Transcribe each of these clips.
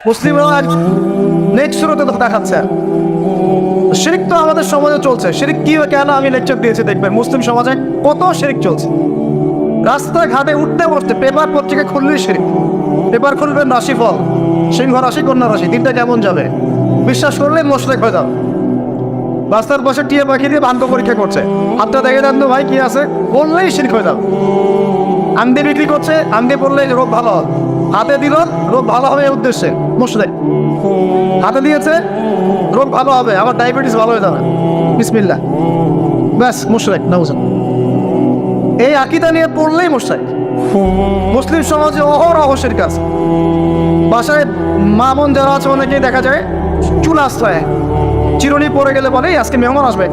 মুসলিমরা আজ নেক্সট শুরুতে দেখাচ্ছে শিরিক তো আমাদের সমাজে চলছে। শিরিক কি কেন আমি লেকচার দিয়েছি দেখবেন, মুসলিম সমাজে কত শিরিক চলছে। রাস্তাঘাটে উঠতে বসতে পেপার পত্রিকা খুললেই শিরিক। পেপার খুলবেন রাশিফল, সিংহ রাশি কন্যা রাশি, তিনটা কেমন যাবে বিশ্বাস করলে মোশরেক হয়ে যাও। রাস্তার পাশে টিয়া পাখি দিয়ে ভাগ্য পরীক্ষা করছে, হাতটা দেখে দেন তো ভাই কি আছে, বললেই শিরিক হয়ে যাও। আন্দি বিক্রি করছে, আন্দি পড়লে রোগ ভালো হবে, হাতে দিল রোগ ভালো হবে এই উদ্দেশ্যে মোশরেক। হাতে দিয়েছে রোগ ভালো হবে, আমার ডায়াবেটিস ভালো হয়ে যাবে, বিসমিল্লাহ, ব্যাস মোশরেক না বুঝেন। এই আকীদা নিয়ে পড়লেই মোশরেক। মুসলিম সমাজে অহরহ শিরক আছে। বাসায় মা বোন যারা আছে অনেকেই দেখা যায় চুল আশ্রয় চিরুনি পরে গেলে বলে আজকে মেহমান আসবে।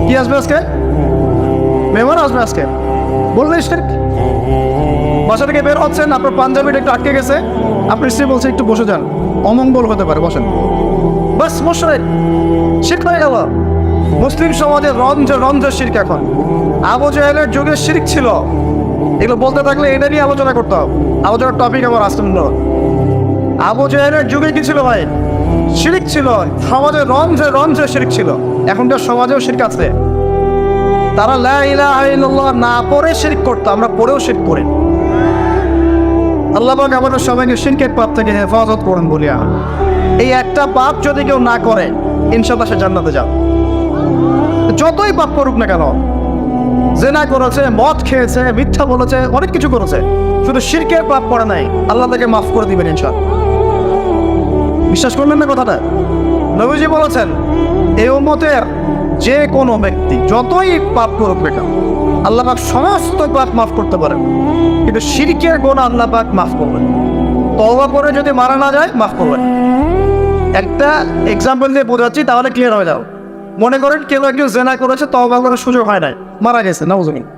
কি আসবে আজকে? মেহমান আসবে আজকে, বললেই শিরক। বাসা থেকে বের হচ্ছেন, আপনার পাঞ্জাবিটা একটু আটকে গেছে, আপনার স্ত্রী বলছে একটু বসে যান, অমঙ্গল হতে পারে, বসেন, বাস মোশরেক, শিরক হয়ে গেল। মুসলিম সমাজে রঞ্জ শিরক। এখন আবু জাহেলের যুগে শিরক ছিল, এগুলো বলতে থাকলে এটা নিয়ে আলোচনা করতে হবে। আলোচনার টপিক আমার আসতে আবু জাহেলের যুগে কি ছিল ভাই? শিরক ছিল। সমাজে রঞ্জে শিরক ছিল। এখনকার সমাজেও শিরক আছে। তারা লা ইলাহা ইল্লাল্লাহ না পড়ে শিরক করতো, আমরা পড়েও শিরক করি। আল্লাহ পাক আমাদের সবাইকে শিরকের পাপ থেকে হেফাজত করুন বলিয়া। এই একটা পাপ যদি কেউ না করে ইনশাআল্লাহ সে জান্নাতে যাবে। যতই পাপ করুক না কেন, জেনা করেছে, মদ খেয়েছে, মিথ্যা বলেছে, অনেক কিছু করেছে, শুধু শিরকের পাপ করে নাই, আল্লাহ তাকে মাফ করে দিবেন ইনশাআল্লাহ। বিশ্বাস করলেন না কথাটা? নবীজি বলেছেন এই উম্মতের যে কোনো ব্যক্তি যতই পাপ করুক না কেন আল্লাহ পাক সমস্ত পাপ মাফ করতে পারেন, কিন্তু শিরকের গুনাহ আল্লাহ পাক মাফ করবেন। তওবা করে যদি মারা না যায় মাফ করবেন। একটা এক্সাম্পল দিয়ে বোঝাচ্ছি তাহলে ক্লিয়ার হয়ে যাও। মনে করেন কেউ একজন জেনা করেছে, তওবা করার সুযোগ হয় নাই, মারা গেছে, নাউজুবিল্লাহ।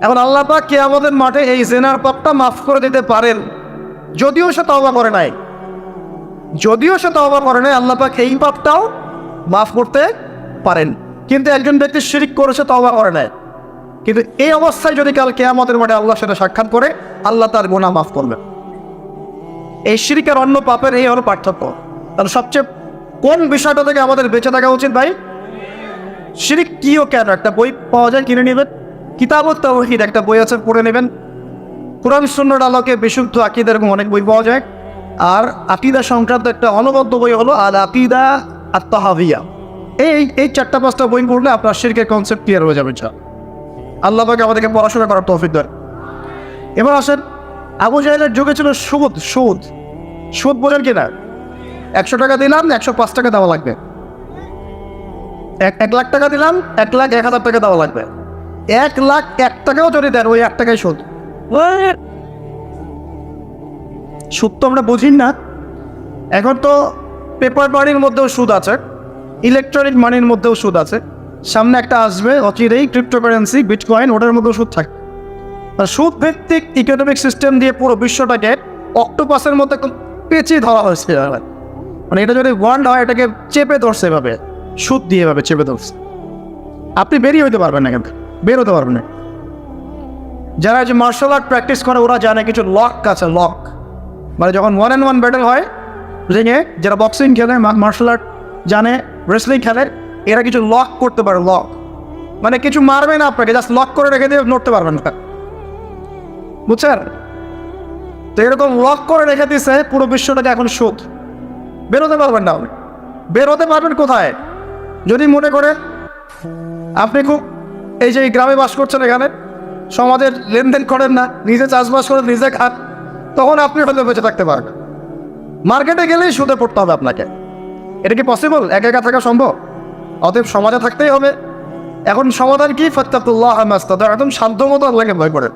এখন আল্লাহ পাক কিয়ামতের মাঠে এই জেনার পাপটা মাফ করে দিতে পারেন, যদিও সে তওবা করে নাই। আল্লাহ পাক এই পাপটাও মাফ করতে পারেন। কিন্তু একজন ব্যক্তি শিরক করেছে, তওবা করে নাই, কিন্তু এই অবস্থায় যদি কাল কিয়ামতের মাঠে আল্লাহর সাথে সাক্ষাৎ করে, আল্লাহ তার গুনাহ মাফ করবেন। এই শিরক আর অন্য পাপের এই হলো পার্থক্য। তাহলে সবচেয়ে কোন বিষয়টা থেকে আমাদের বেঁচে থাকা উচিত ভাই? শিরক কি ও কেন, একটা বই পাওয়া যায়, কিনে নেবেন। কিতাবুত তাওহীদ একটা বই আছে, পড়ে নেবেন। কুরআন সুন্নাহর আলোকে বিশুদ্ধ আকীদা, এরকম অনেক বই পাওয়া যায়। আর আকীদা সংক্রান্ত একটা অনবদ্য বই হলো আল আকীদা আত তাহাওয়িয়া। এই চারটা পাঁচটা বই পড়লে আপনার শিরকের কনসেপ্ট ক্লিয়ার হয়ে যাবে। আল্লাহ পাক আমাদেরকে পড়াশোনা করার তৌফিক দেন। এবার আসেন, আবু জাহেলের যুগে ছিল সুদ বোঝেন কিনা? 100 টাকা দিলাম, 105 টাকা দেওয়া লাগবে। 1 লাখ টাকা দিলাম, 1,01,000 টাকা দেওয়া লাগবে। 1,01,000 টাকাও যদি দেন, ওই 1 টাকাই সুদ। সুদ তো আমরা বুঝি না। এখন তো পেপার মানির মধ্যেও সুদ আছে, ইলেকট্রনিক মানির মধ্যেও সুদ আছে। সামনে একটা আসবে অচিরেই, ক্রিপ্টোকারেন্সি, বিটকয়েন, ওটার মধ্যেও সুদ থাকে। আর সুদ ভিত্তিক ইকোনমিক সিস্টেম দিয়ে পুরো বিশ্বটাকে অক্টোপাসের মধ্যে পেঁচিয়ে ধরা হয়েছে। মানে এটা যদি ওয়ার্ল্ড হয়, এটাকে চেপে ধরছে এভাবে, সুদ দিয়ে এভাবে চেপে ধরছে। আপনি বেরিয়ে হইতে পারবেন না, কিন্তু বের হতে পারবেন না। যারা যে মার্শাল আর্ট প্র্যাকটিস করে ওরা জানে কিছু লক আছে, লক মানে যখন 1-on-1 ব্যাটেল হয়, বুঝে যারা বক্সিং খেলে, মার্শাল আর্ট জানে, রেসলিং খেলে, এরা কিছু লক করতে পারে। লক মানে কিছু মারবে না আপনাকে, জাস্ট লক করে রেখে দিয়ে নড়তে পারবেন না, বুঝছেন? তো এরকম লক করে রেখে দিয়েছে পুরো বিশ্বটাকে। এখন সুদ, বেরোতে পারবেন না। বেরোতে পারবেন কোথায়? যদি মনে করেন আপনি খুব এই যে গ্রামে বাস করছেন, এখানে সমাজের লেনদেন করেন না, নিজে চাষবাস করেন, নিজে খান, তখন আপনি হয়তো বেঁচে থাকতে পারবেন। মার্কেটে গেলেই সুদে পড়তে হবে আপনাকে। এটা কি পসিবল? একা থাকা সম্ভব? অতএব সমাজে থাকতেই হবে। এখন সমাধান কি? ফাত্তাকুল্লাহ মাস্তাতা, একদম সাধ্য মতো আল্লাহকে ভয় করেন,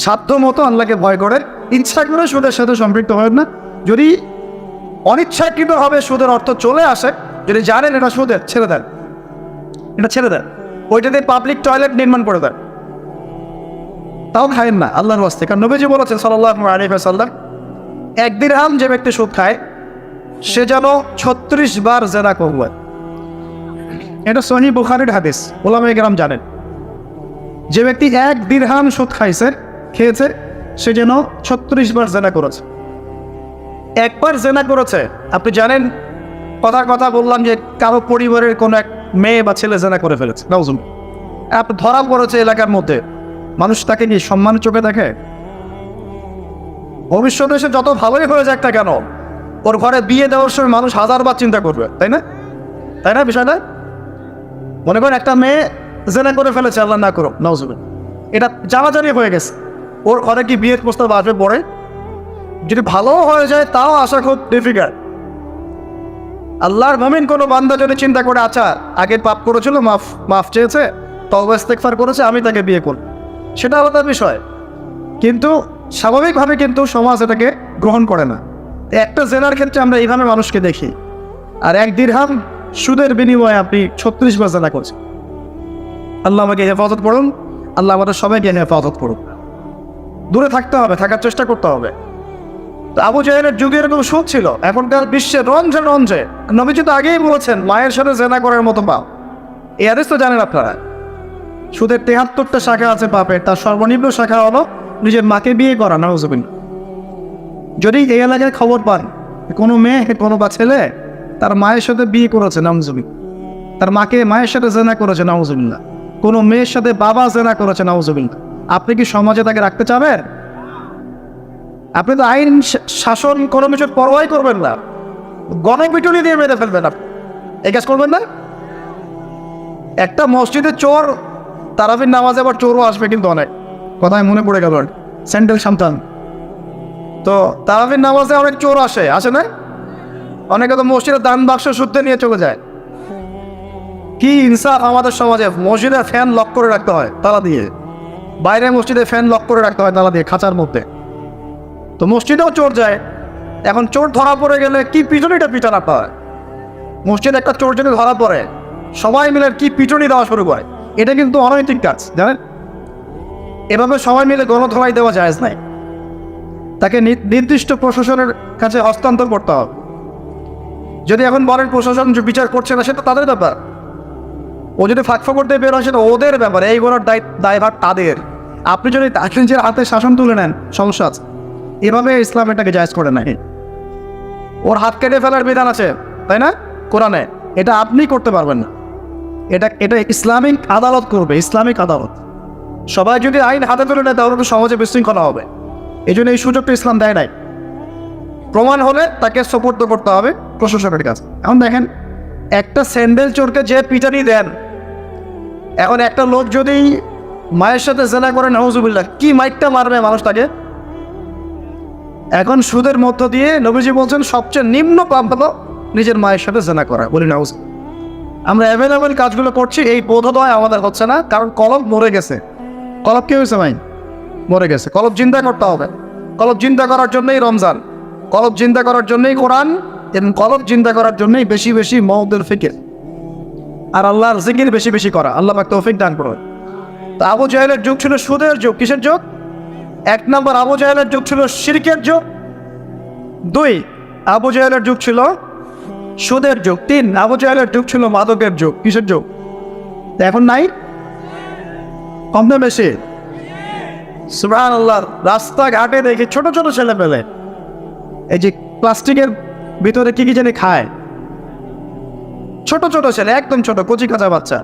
সাধ্য মতো আল্লাহকে ভয় করেন। ইচ্ছা করে সুদের সাথে সম্পৃক্ত হয় না। যদি অনিচ্ছাকৃত হবে সুদের অর্থ চলে আসে, যদি জানেন এটা সুদের, ছেড়ে দেন, এটা ছেড়ে দেন। ওইটাতে পাবলিক টয়লেট নির্মাণ করে দেন, তাও খায়েন না আল্লাহর ওয়াস্তে। কারণ নবীজি বলেছেন সাল্লাল্লাহু আলাইহি ওয়াসাল্লাম, 1 দিরহাম যে ব্যক্তি সুদ খায় সে যেন 36 বার জেনা করবে। এটা সহিহ বুখারীর হাদিস, উলামায়ে কেরাম জানেন। যে ব্যক্তি 1 দিরহাম সুদ খেয়েছে, সে যেন 36 বার জেনা করেছে। একবার জেনা করেছে, আপনি জানেন কথার কথা বললাম যে কারো পরিবারের কোনো এক মেয়ে বা ছেলে জেনা করে ফেলেছে, নাউজুবিল্লাহ, আপনি ধরা পড়েছে এলাকার মধ্যে, মানুষ তাকে কি সম্মানের চোখে দেখে? ভবিষ্যতে সে যত ভালোই হয়ে যাক না কেন, ওর ঘরে বিয়ে দেওয়ার সময় মানুষ হাজারবার চিন্তা করবে, তাই না? তাই না বিষয়টা? মনে করেন একটা মেয়ে জেনা করে ফেলেছে, আল্লাহ না করো, নাউজুবিল্লাহ, এটা জানাজানি হয়ে গেছে, ওর ঘরে কি বিয়ের প্রস্তাব আসবে পরে? যদি ভালো হয়ে যায় তাও আসা খুব ডিফিকাল্ট। আল্লাহর মুমিন কোনো বান্দা যদি চিন্তা করে, আচ্ছা আগে পাপ করেছিল, মাফ চেয়েছে, তওবা ইস্তেগফার করেছে, আমি তাকে বিয়ে করব, সেটা আলাদা বিষয়। কিন্তু স্বাভাবিকভাবে কিন্তু সমাজ এটাকে গ্রহণ করে না। একটা জেনার ক্ষেত্রে আমরা এইভাবে মানুষকে দেখি, আর 1 দিরহাম সুদের বিনিময়ে আপনি 36 বার জেনা করছেন। আল্লাহ আমাকে হেফাজত করুন, আল্লাহ আমাদের সবাইকে হেফাজত করুন। দূরে থাকতে হবে, থাকার চেষ্টা করতে হবে। তো আবু জাহেলের যুগে এরকম সুদ ছিল, এখনকার বিশ্বে রঞ্জে রঞ্জে। নবীজি তো আগেই বলেছেন মায়ের সাথে জেনা করার মতো পাপ। এই হাদিস তো জানেন আপনারা। সুদের 73টা শাখা আছে পাপের, তার সর্বনিম্ন শাখা হলো নিজের মাকে বিয়ে করা, নাউজুবিল্লাহ। যদি এই এলাকায় খবর পান কোনো মেয়ে কোনো বা ছেলে তার মায়ের সাথে বিয়ে করেছে, নাউজুবিল্লাহ, তার মায়ের সাথে জেনা করেছে, নাউজুবিল্লাহ, কোনো মেয়ের সাথে বাবা জেনা করেছে, নাউজুবিল্লাহ, আপনি কি সমাজে তাকে রাখতে চাবেন? আপনি তো আইন শাসন কোনো কিছুর পরোয়াই করবেন না, গণপিটুনি দিয়ে মেরে ফেলবেন। আপনি এই কাজ করবেন না? একটা মসজিদে চোর, তারাবির নামাজে আবার চোরও আসবে কিন্তু অনেক, কথায় মনে পড়ে গেল, স্যান্ডেল সন্তান। তো তারাবির নামাজে অনেক চোর আসে না? অনেকে তো মসজিদের দান বাক্স শুদ্ধে নিয়ে চলে যায়। কি ইনসাফ আমাদের সমাজে! মসজিদে ফ্যান লক করে রাখতে হয় তালা দিয়ে, বাইরে মসজিদে ফ্যান লক করে রাখতে হয় তালা দিয়ে, খাঁচার মধ্যে। তো মসজিদেও চোর যায়। এখন চোর ধরা পড়ে গেলে কি পিটুনিটা পিটানো হয়। মসজিদে একটা চোর যদি ধরা পড়ে, সবাই মিলে কি পিটুনি দেওয়া শুরু করে। এটা কিন্তু অনৈতিক কাজ, জানেন? এভাবে সবাই মিলে গণধোলাই দেওয়া জায়েজ নাই। তাকে নির্দিষ্ট প্রশাসনের কাছে হস্তান্তর করতে হবে। যদি এখন বলেন প্রশাসন বিচার করছে না, সেটা তাদের ব্যাপার। ও যদি ফাঁকফোকর দিয়ে বের হয়, সেটা ওদের ব্যাপার, এই বলার দায়ভার তাদের। আপনি যদি নিজের হাতে শাসন তুলে নেন, সমস্যা আছে। এভাবে ইসলাম এটাকে জায়েজ করে নাই। ওর হাত কেটে ফেলার বিধান আছে, তাই না, কোরআনে? এটা আপনি করতে পারবেন না, এটা ইসলামিক আদালত করবে, ইসলামিক আদালত। সবাই যদি আইন হাতে তুলে নেয় তাহলে তো সমাজে বিশৃঙ্খলা হবে। এই জন্য এই সুযোগটা ইসলাম দেয় নাই। প্রমাণ হলে তাকে সুপর্দ করতে হবে প্রশাসনের কাছে। এখন দেখেন, একটা স্যান্ডেল চোরকে যে পিটানি দেন, এখন একটা লোক যদি মায়ের সাথে জেনা করে, নাউজুবিল্লাহ, কি মাইকটা মারবে মানুষ তাকে। এখন সুদের মধ্য দিয়ে নবীজি বলছেন সবচেয়ে নিম্ন পাপ হলো নিজের মায়ের সাথে জেনা করা, বলি নাউজ। আমরা অ্যাভেলেবেল কাজগুলো করছি, এই বোধোদয় আমাদের হচ্ছে না, কারণ কলব মরে গেছে। কলব কি হয়েছে ভাই? মরে গেছে। কলব জিন্দা করতে হবে। কলব জিন্দা করার জন্যই রমজান, কলব জিন্দা করার জন্যই কোরআন, এবং কলব জিন্দা করার জন্যই বেশি বেশি মওদুল ফিকির আর আল্লাহর জিকির বেশি বেশি করা। আল্লাহ পাক তৌফিক দান করুন। তো আবু জাহেলের যুগ ছিল সুদের যুগ। কিসের যুগ? 1 নম্বর, আবু জাহেলের যুগ ছিল শিরকের যুগ। 2, আবু জাহেলের যুগ ছিল সুদের যুগ। 3, আবু জাহেলের যুগ ছিল মাদকের যুগ। কিসের যুগ? এখন নাই? কম না বেশি? সুবহানাল্লাহ। রাস্তাঘাটে দেখি ছোট ছোট ছেলে পেলে এই যে প্লাস্টিকের ভিতরে কি জানি খায়, ছোট ছোট ছেলে, একদম ছোট কচি কাঁচা বাচ্চা।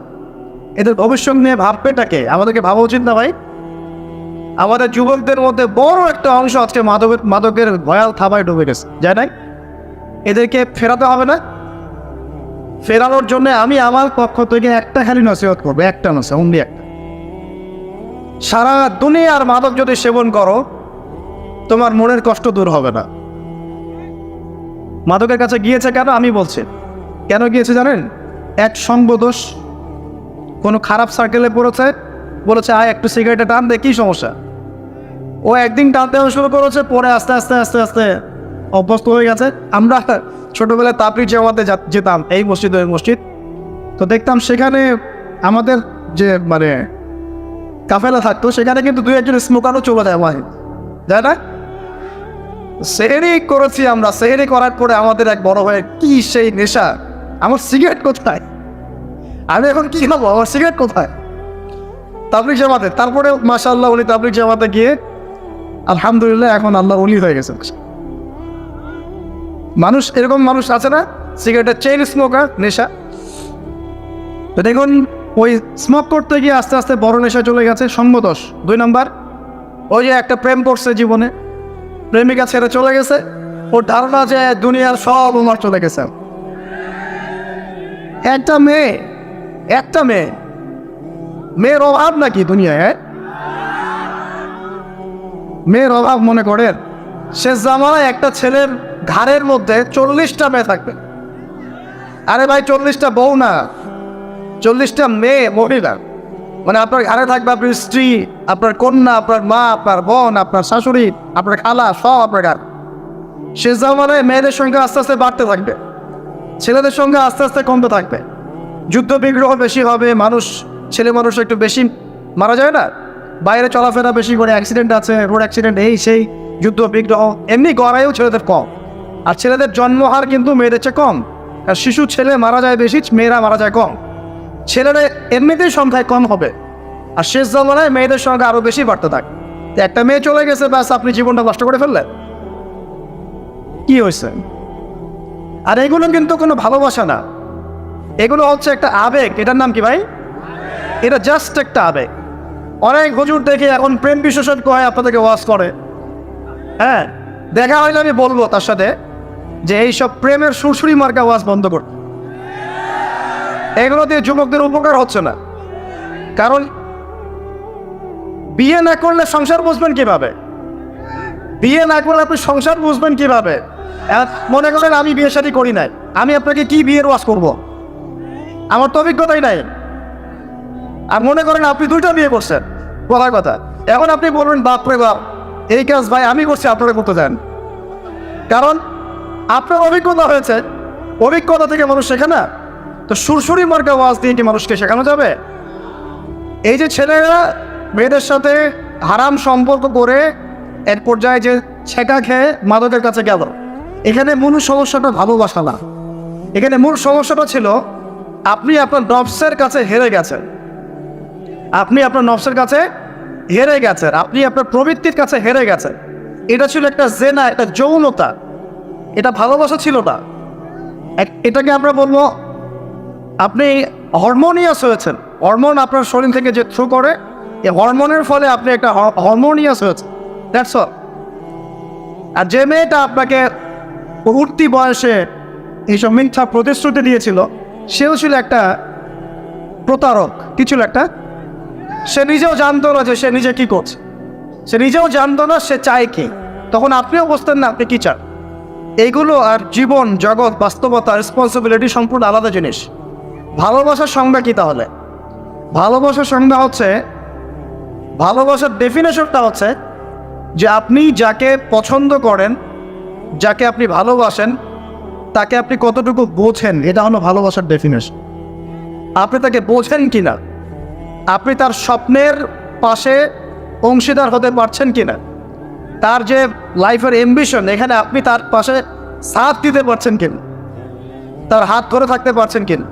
এদের ভবিষ্যৎ নিয়ে ভাববেটাকে? আমাদেরকে ভাবা উচিত না ভাই? আমাদের যুবকদের মধ্যে বড় একটা অংশ আজকে মাদকের ভয়াল থাবায় ডুবে গেছে, যায় নাই? এদেরকে ফেরাতে হবে না? ফেরানোর জন্য আমি আমার পক্ষ থেকে একটা খালি নসিহত করবো, একটা নসিহত, অনলি একটা। সারা দুনিয়ার মাদক যদি সেবন করো, তোমার মনের কষ্ট দূর হবে না। মাদকের কাছে গিয়েছে কেন? আমি বলছি কেন গিয়েছে জানেন? এক সঙ্গদোষ, কোনো খারাপ সার্কেলে পড়েছে, বলেছে আয় একটু সিগারেটে টান দে, কি সমস্যা? ও একদিন টানতে শুরু করেছে, পরে আস্তে আস্তে আস্তে আস্তে অভ্যস্ত হয়ে গেছে। আমরা ছোটোবেলায় তাবলিগ জামাতে যেতাম, এই মসজিদ, তো দেখতাম সেখানে আমাদের যে মানে কাফেলা থাকতো, সেখানে কিন্তু 2-1 স্মোকারও চলে যায়, যায় না? সেহেরি করেছি আমরা। সেহেরি করার পরে আমাদের এক বড় ভাই, কি সেই নেশা, আমার সিগারেট কোথায়, আমি এখন কি খাবো, আমার সিগারেট কোথায়? তাবলিগ জামাতে। তারপরে মাশাআল্লাহ উনি তাবলিগ জামাতে গিয়ে আলহামদুলিল্লাহ এখন আল্লাহ উলি হয়ে গেছেন। মানুষ এরকম মানুষ আছে না, সিগারেটের চেইন স্মোকার, নেশা। তো দেখুন ওই স্মোক করতে গিয়ে আস্তে আস্তে বড় নেশা চলে গেছে, সঙ্গদোষ। 2 নম্বর, ওই যে একটা প্রেম করছে জীবনে, প্রেমিকা ছেড়ে চলে গেছে, ওর ধারণা যে দুনিয়ার সব ওমার চলে গেছে। একটা মেয়ে, মেয়ের অভাব নাকি দুনিয়ায়? মেয়ের অভাব মনে করেন? শেষ জামানায় একটা ছেলের ঘাড়ের মধ্যে 40টা মেয়ে থাকবে। আরে ভাই 40টা বউ না, 40টা মেয়ে, মহিলা। মানে আপনার ঘাড়ে থাকবে আপনার স্ত্রী, আপনার কন্যা, আপনার মা, আপনার বোন, আপনার শাশুড়ি, আপনার খালা, সব আপনার ঘাড়। শেষ জামানায় মেয়েদের সংখ্যা আস্তে আস্তে বাড়তে থাকবে, ছেলেদের সংখ্যা আস্তে আস্তে কমতে থাকবে। যুদ্ধ বিগ্রহ বেশি হবে, ছেলে মানুষ একটু বেশি মারা যায় না, বাইরে চলাফেরা বেশি করে, অ্যাক্সিডেন্ট আছে, রোড অ্যাক্সিডেন্ট, এই সেই, যুদ্ধ বিগ্রহ। এমনি গড়াইও ছেলেদের কম, আর ছেলেদের জন্মহার কিন্তু মেয়েদের চেয়ে কম। আর শিশু ছেলে মারা যায় বেশি, মেয়েরা মারা যায় কম। ছেলেরা এমনিতেই সংখ্যায় কম হবে, আর শেষ জামানায় মেয়েদের সংখ্যা আরও বেশি বাড়তে থাকে। একটা মেয়ে চলে গেছে, ব্যাস আপনি জীবনটা নষ্ট করে ফেললেন। কি হয়েছে? আর এগুলো কিন্তু কোনো ভালোবাসা না, এগুলো হচ্ছে একটা আবেগ। এটার নাম কি ভাই? এটা জাস্ট একটা আবেগ। অনেক হুজুর দেখে এখন প্রেম বিশেষজ্ঞ হয়, আপনাদেরকে ওয়াজ করে। হ্যাঁ, দেখা হইলে আমি বলবো তার সাথে যে এইসব প্রেমের সুরসুরি মার্কা ওয়াজ বন্ধ করতে। এগুলো দিয়ে যুবকদের উপকার হচ্ছে না। কারণ বিয়ে না করলে সংসার বুঝবেন কিভাবে? বিয়ে না করলে আপনি সংসার বুঝবেন কিভাবে? মনে করেন আমি বিয়ে শাদী করি নাই, আমি আপনাকে কি বিয়ের ওয়াজ করব? আমার তো অভিজ্ঞতাই নাই। আর মনে করেন আপনি 2টা বিয়ে করছেন, কথার কথা। এখন আপনি বলবেন বাপরে বাপ, এই কাজ ভাই আমি করছি, আপনারা করতে চান। কারণ আপনার অভিজ্ঞতা হয়েছে, অভিজ্ঞতা থেকে মানুষ শেখে না। তো সুরসুরি মার্কা ওয়াজ দিয়ে কি মানুষকে শেখানো যাবে? এই যে ছেলেরা মেয়েদের সাথে হারাম সম্পর্ক করে এক পর্যায়ে যে ছেঁকা খেয়ে মাদকের কাছে গেল, এখানে মূল সমস্যাটা ভালোবাসা না। এখানে মূল সমস্যাটা ছিল আপনি আপনার নফসের কাছে হেরে গেছেন, আপনি আপনার নফসের কাছে হেরে গেছেন, আপনি আপনার প্রবৃত্তির কাছে হেরে গেছেন। এটা ছিল একটা জেনা, একটা যৌনতা, এটা ভালোবাসা ছিল না। এটাকে আমরা বলবো আপনি হরমোনিয়াস হয়েছেন। হরমোন আপনার শরীর থেকে যে থ্রু করে, এই হরমোনের ফলে আপনি একটা হরমোনিয়াস হয়েছে, দ্যাটস অল। আর যে মেয়েটা আপনাকে উঠতি বয়সে এইসব মিথ্যা প্রতিশ্রুতি দিয়েছিল, সেও ছিল একটা প্রতারক। কি ছিল একটা? সে নিজেও জানতো না যে সে নিজে কি করছে, সে নিজেও জানতো না সে চায় কি। তখন আপনিও বুঝতেন না আপনি কি চান। এইগুলো আর জীবন, জগৎ, বাস্তবতা, রেসপন্সিবিলিটি সম্পূর্ণ আলাদা জিনিস। ভালোবাসার সংজ্ঞা কি তাহলে? ভালোবাসার সংজ্ঞা হচ্ছে, ভালোবাসার ডেফিনেশনটা হচ্ছে যে আপনি যাকে পছন্দ করেন, যাকে আপনি ভালোবাসেন, তাকে আপনি কতটুকু বোঝেন, এটা হলো ভালোবাসার ডেফিনেশন। আপনি তাকে বোঝেন কিনা, আপনি তার স্বপ্নের পাশে অংশীদার হতে পারছেন কিনা, তার যে লাইফের অ্যাম্বিশন, এখানে আপনি তার পাশে সাথ দিতে পারছেন কিনা, তার হাত ধরে থাকতে পারছেন কিনা,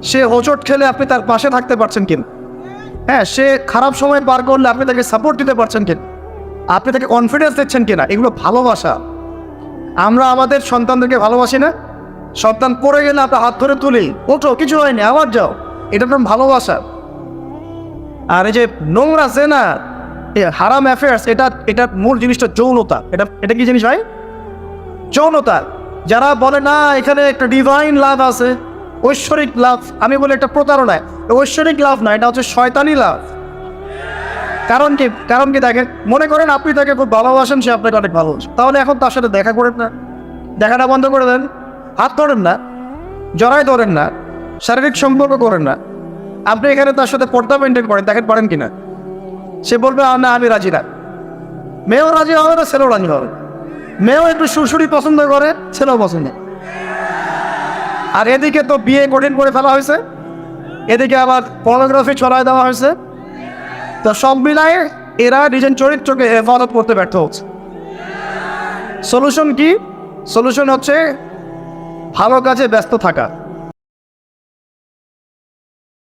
সে হোঁচট খেলে আপনি তার পাশে থাকতে পারছেন কিনা, হ্যাঁ, সে খারাপ সময় পার করলে আপনি তাকে সাপোর্ট দিতে পারছেন কিনা, আপনি তাকে কনফিডেন্স দিচ্ছেন কিনা, এগুলো ভালোবাসা। আমরা আমাদের সন্তানদেরকে ভালোবাসি না? সন্তান পড়ে গেলে আমরা হাত ধরে তুলি, ওঠো, কিছু হয়নি, আবার যাও, এটা তো ভালোবাসা। আর এই যে নোংরা জেনা, হারাম অ্যাফেয়ার্স, এটা মূল জিনিসটা যৌনতা। এটা কি জিনিস ভাই? যৌনতা। যারা বলে না এখানে একটা ডিভাইন লাভ আছে, ঐশ্বরিক লাভ, আমি বলি একটা প্রতারণায়। ঐশ্বরিক লাভ না, এটা হচ্ছে শয়তানি লাভ। কারণ কি দেখেন, মনে করেন আপনি তাকে খুব ভালোবাসেন, সে আপনাকে অনেক ভালোবাসে, তাহলে এখন তার সাথে দেখা করেন না, দেখাটা বন্ধ করে দেন, হাত ধরেন না, জড়াই ধরেন না, শারীরিক সম্পর্ক করেন না। আপনি এখানে তার সাথে পর্দা মেনটেন করেন, দেখেন পারেন কিনা। সে বলবে না আমি রাজি না। মেয়েও রাজি হবে না, ছেলেও রাজি হবে। মেয়েও একটু সুরসুরি পছন্দ করে, ছেলেও পছন্দ। আর এদিকে তো বিয়ে কঠিন করে ফেলা হয়েছে, এদিকে আবার পর্নোগ্রাফি ছড়ায় দেওয়া হয়েছে। তো সব মিলায় এরা নিজের চরিত্রকে হেফাজত করতে ব্যর্থ হচ্ছে। সলিউশন কি? সলিউশন হচ্ছে ভালো কাজে ব্যস্ত থাকা।